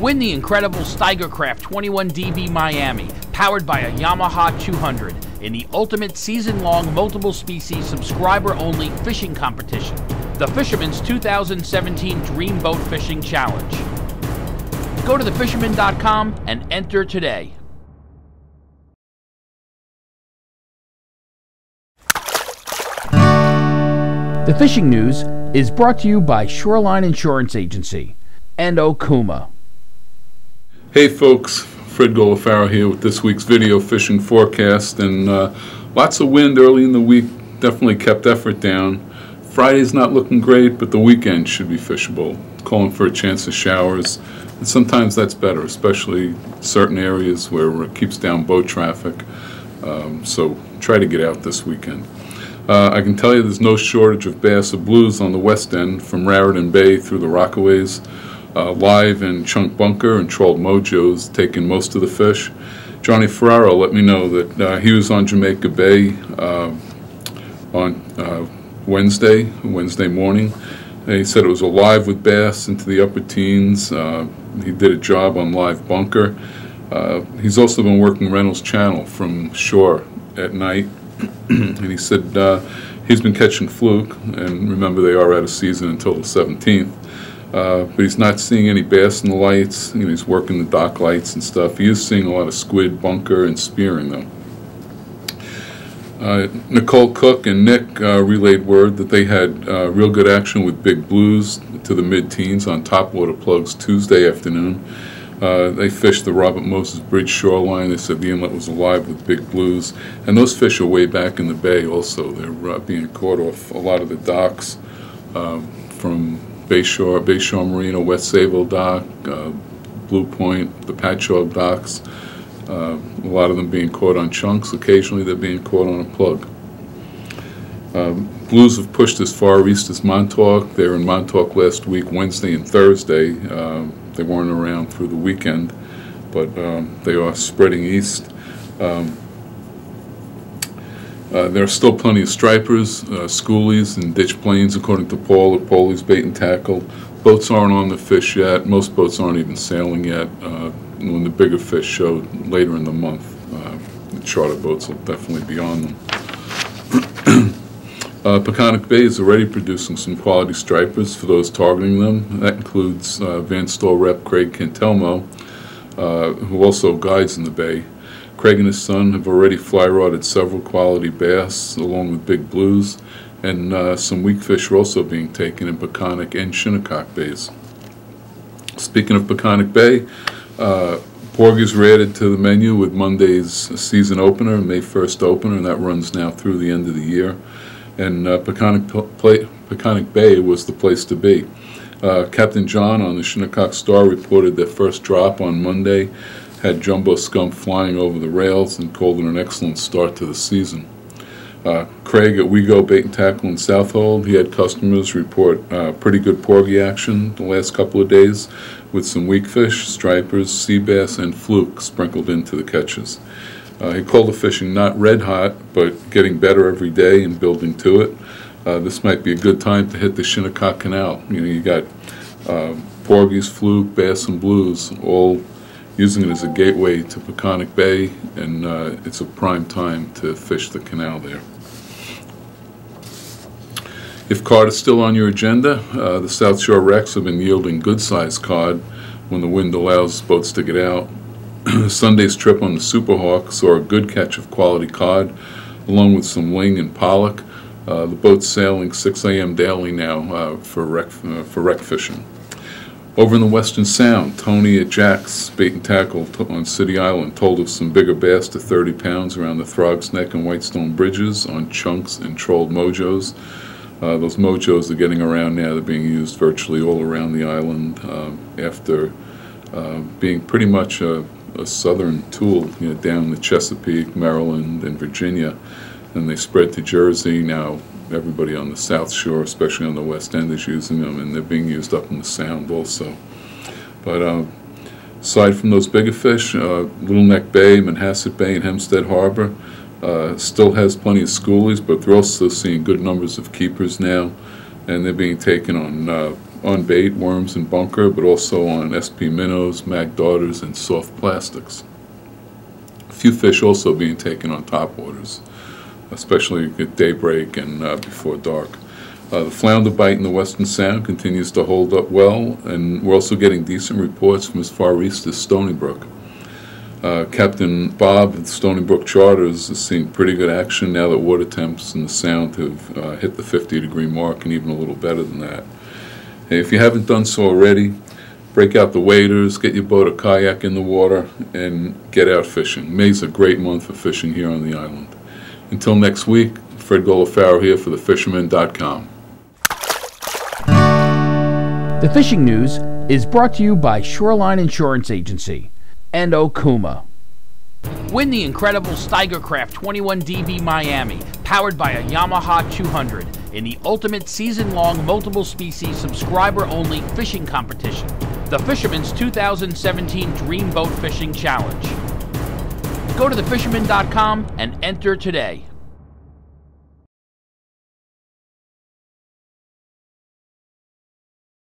Win the incredible Steigercraft 21DB Miami, powered by a Yamaha 200, in the ultimate season-long multiple-species subscriber-only fishing competition, the Fisherman's 2017 Dream Boat Fishing Challenge. Go to thefisherman.com and enter today. The fishing news is brought to you by Shoreline Insurance Agency and Okuma. Hey folks, Fred Golofaro here with this week's video fishing forecast, and lots of wind early in the week definitely kept effort down. Friday's not looking great, but the weekend should be fishable. Calling for a chance of showers, and sometimes that's better, especially certain areas where it keeps down boat traffic. So try to get out this weekend. I can tell you there's no shortage of bass or blues on the west end, from Raritan Bay through the Rockaways. Live and Chunk Bunker and Trolled Mojo's taking most of the fish. Johnny Ferraro let me know that he was on Jamaica Bay on Wednesday morning. And he said it was alive with bass into the upper teens. He did a job on Live Bunker. He's also been working Reynolds Channel from shore at night. And he said he's been catching fluke, and remember they are out of season until the 17th. But he's not seeing any bass in the lights. You know, he's working the dock lights and stuff. He is seeing a lot of squid, bunker, and spearing though. Nicole Cook and Nick relayed word that they had real good action with big blues to the mid-teens on topwater plugs Tuesday afternoon. They fished the Robert Moses Bridge shoreline. They said the inlet was alive with big blues, and those fish are way back in the bay also. They're being caught off a lot of the docks from Bayshore Marina, West Sayville Dock, Blue Point, the Patchogue docks. A lot of them being caught on chunks. Occasionally they're being caught on a plug. Blues have pushed as far east as Montauk. They were in Montauk last week, Wednesday and Thursday. They weren't around through the weekend, but they are spreading east. There are still plenty of stripers, schoolies, and ditch planes, according to Paul at Polly's Bait and Tackle. Boats aren't on the fish yet. Most boats aren't even sailing yet. When the bigger fish show later in the month, the charter boats will definitely be on them. Peconic Bay is already producing some quality stripers for those targeting them. That includes Van Stol rep Craig Cantelmo, who also guides in the bay. Craig and his son have already fly rodded several quality bass along with big blues, and some weakfish are also being taken in Peconic and Shinnecock Bays. Speaking of Peconic Bay, Porgies were added to the menu with Monday's season opener, May 1st opener, and that runs now through the end of the year. And Peconic Bay was the place to be. Captain John on the Shinnecock Star reported their first drop on Monday, had jumbo scum flying over the rails, and called it an excellent start to the season. Craig at We Go Bait and Tackle in Southold, he had customers report pretty good porgy action the last couple of days, with some weakfish, stripers, sea bass, and fluke sprinkled into the catches. He called the fishing not red hot, but getting better every day and building to it. This might be a good time to hit the Shinnecock Canal. You know, you got porgies, fluke, bass, and blues, all using it as a gateway to Peconic Bay, and it's a prime time to fish the canal there. If cod is still on your agenda, the South Shore wrecks have been yielding good-sized cod when the wind allows boats to get out. Sunday's trip on the Superhawk saw a good catch of quality cod, along with some ling and pollock. The boat's sailing 6 a.m. daily now for wreck fishing. Over in the Western Sound, Tony at Jack's Bait and Tackle on City Island told of some bigger bass to 30 pounds around the Throgs Neck and Whitestone Bridges on chunks and trolled mojos. Those mojos are getting around now. They're being used virtually all around the island after being pretty much a southern tool, you know, down the Chesapeake, Maryland, and Virginia. And they spread to Jersey. Now everybody on the South Shore, especially on the West End, is using them, and they're being used up in the Sound also. But aside from those bigger fish, Little Neck Bay, Manhasset Bay, and Hempstead Harbor still has plenty of schoolies, but they're also seeing good numbers of keepers now, and they're being taken on on bait, worms, and bunker, but also on SP minnows, mag darters, and soft plastics. A few fish also being taken on topwaters, especially at daybreak and before dark. The flounder bite in the Western Sound continues to hold up well, and we're also getting decent reports from as far east as Stony Brook. Captain Bob of Stony Brook Charters is seeing pretty good action now that water temps in the Sound have hit the 50-degree mark and even a little better than that. And if you haven't done so already, break out the waders, get your boat or kayak in the water, and get out fishing. May's a great month for fishing here on the island. Until next week, Fred Golofaro here for thefisherman.com. The Fishing News is brought to you by Shoreline Insurance Agency and Okuma. Win the incredible Steigercraft 21DB Miami, powered by a Yamaha 200, in the ultimate season-long multiple-species subscriber-only fishing competition, the Fisherman's 2017 Dream Boat Fishing Challenge. Go to thefisherman.com and enter today.